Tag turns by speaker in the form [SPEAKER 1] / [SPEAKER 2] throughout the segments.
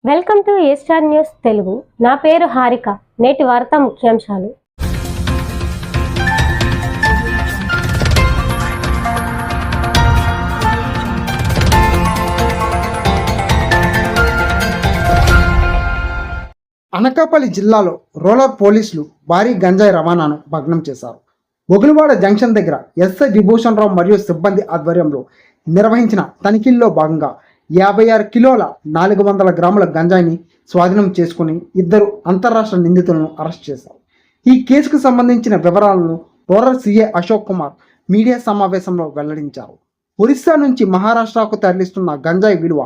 [SPEAKER 1] Welcome to A star news Telugu. నా పేరు హారిక. నేటి వార్తా ముఖ్యాంశాలు.
[SPEAKER 2] అనకాపల్లి జిల్లాలో రూరల్ పోలీసులు భారీ గంజాయి రవాణాను భగ్నం చేశారు. మొగులవాడ జంక్షన్ దగ్గర ఎస్ఐ విభూషణ్ రావు మరియు సిబ్బంది ఆధ్వర్యంలో నిర్వహించిన తనిఖీల్లో భాగంగా 56 కిలోల 400 గ్రాముల గంజాయిని స్వాధీనం చేసుకుని 2 అంతర్రాష్ట్ర నిందితులను అరెస్ట్ చేశారు. ఈ కేసుకు సంబంధించిన వివరాలను rural CI Ashok Kumar media సమావేశంలో వెల్లడించారు. ఒరిస్సా నుంచి మహారాష్ట్రకు తరలిస్తున్న గంజాయి విలువ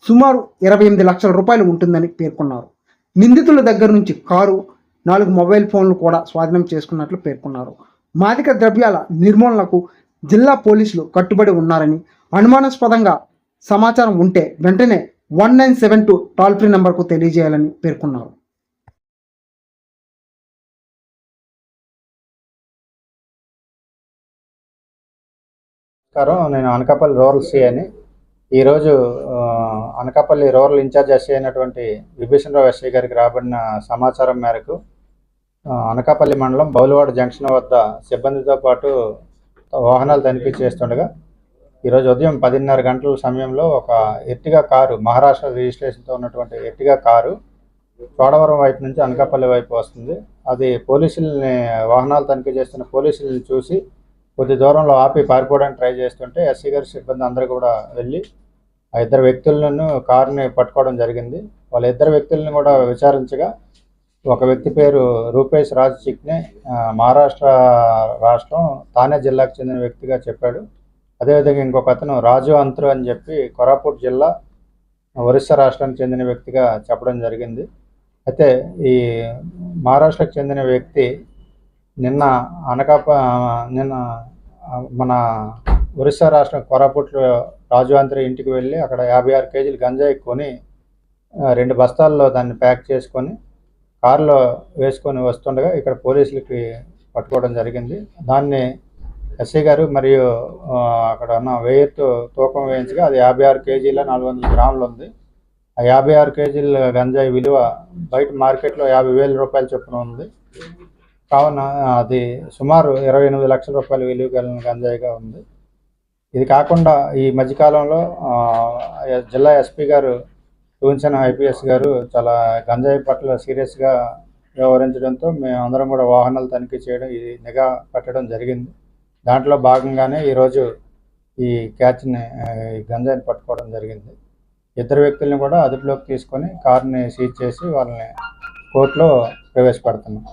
[SPEAKER 2] సుమారు 28 లక్షల రూపాయలు ఉంటుందని పేర్కొన్నారు. నిందితుల దగ్గర నుంచి కారు, 4 మొబైల్ ఫోన్లు కూడా స్వాధీనం చేసుకున్నట్లు పేర్కొన్నారు. మాదక ద్రవ్యాల నిర్మూలనకు జిల్లా పోలీసులు కట్టుబడి ఉన్నారని, అనుమానాస్పదంగా సమాచారం ఉంటే వెంటనే 1972 టోల్ ఫ్రీ నంబర్కు తెలియజేయాలని పేర్కొన్నారు.
[SPEAKER 3] నేను అనకాపల్లి రూరల్ సిఐని. ఈరోజు అనకాపల్లి రూరల్ ఇన్ఛార్జ్ ఎస్ఐ అయినటువంటి విభూషణ్ రావు ఎస్ఐ గారికి రాబడిన సమాచారం మేరకు అనకాపల్లి మండలం బౌలవాడ జంక్షన్ వద్ద సిబ్బందితో పాటు వాహనాలు తనిఖీ చేస్తుండగా ఈరోజు ఉదయం 10:30 గంటల సమయంలో ఒక ఎర్టిగా కారు, మహారాష్ట్ర రిజిస్ట్రేషన్తో ఉన్నటువంటి ఎర్టిగా కారు చోడవరం వైపు నుంచి అనకాపల్లి వైపు వస్తుంది. అది పోలీసుల్ని, వాహనాలు తనిఖీ చేస్తున్న పోలీసుల్ని చూసి కొద్ది దూరంలో ఆపి పారిపోవడానికి ట్రై చేస్తుంటే ఎస్సీ గారి సిబ్బంది అందరూ కూడా వెళ్ళి ఆ 2 వ్యక్తులను కారుని పట్టుకోవడం జరిగింది. వాళ్ళ 2 వ్యక్తులను కూడా విచారించగా ఒక వ్యక్తి పేరు రూపేష్ రాజ్ చిక్నే, మహారాష్ట్ర రాష్ట్రం తానే జిల్లాకు చెందిన వ్యక్తిగా చెప్పాడు. అదేవిధంగా ఇంకొక అతను రాజు అంత్రు అని చెప్పి కోరాపుట్ జిల్లా, ఒరిస్సా రాష్ట్రానికి చెందిన వ్యక్తిగా చెప్పడం జరిగింది. అయితే ఈ మహారాష్ట్రకు చెందిన వ్యక్తి నిన్న మన ఒరిస్సా రాష్ట్రం కోరాపుట్లో రాజు అంత్రి ఇంటికి వెళ్ళి అక్కడ 56 కేజీలు గంజాయి కొని 2 బస్తాల్లో దాన్ని ప్యాక్ చేసుకొని కారులో వేసుకొని వస్తుండగా ఇక్కడ పోలీసులకి పట్టుకోవడం జరిగింది. దాన్ని ఎస్ఐ గారు మరియు అక్కడ ఉన్న వెయిట్తో తూకం వేయించగా అది 56 కేజీల 400 గ్రాములు ఉంది. ఆ 56 కేజీల గంజాయి విలువ బయట మార్కెట్లో 50,000 రూపాయల చొప్పున ఉంది. కావున అది సుమారు 28 లక్షల రూపాయల విలువ కలిగిన గంజాయిగా ఉంది. ఇది కాకుండా ఈ మధ్యకాలంలో జిల్లా ఎస్పీ గారు టూన్సన్ ఐపీఎస్ గారు చాలా గంజాయి పట్ల సీరియస్గా వ్యవహరించడంతో మేమందరం కూడా వాహనాలు తనిఖీ చేయడం, ఈ నిఘా పెట్టడం జరిగింది. దాంట్లో భాగంగానే ఈరోజు ఈ క్యాచ్ని, గంజాయిని పట్టుకోవడం జరిగింది. 2 వ్యక్తుల్ని కూడా అదుపులోకి తీసుకొని కారుని సీజ్ చేసి వాళ్ళని కోర్టులో ప్రవేశపెడుతున్నాం.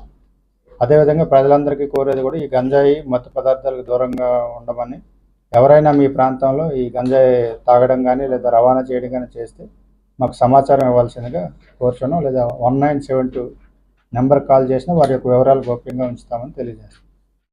[SPEAKER 3] అదేవిధంగా ప్రజలందరికీ కోరేది కూడా ఈ గంజాయి మత్తు పదార్థాలకు దూరంగా ఉండమని, ఎవరైనా మీ ప్రాంతంలో ఈ గంజాయి తాగడం కానీ లేదా రవాణా చేయడం కానీ చేస్తే మాకు సమాచారం ఇవ్వాల్సిందిగా కోరుచున్నాం. లేదా 1972 నెంబర్ కాల్ చేసినా వారి యొక్క వివరాలు గోప్యంగా ఉంచుతామని తెలియజేస్తాం.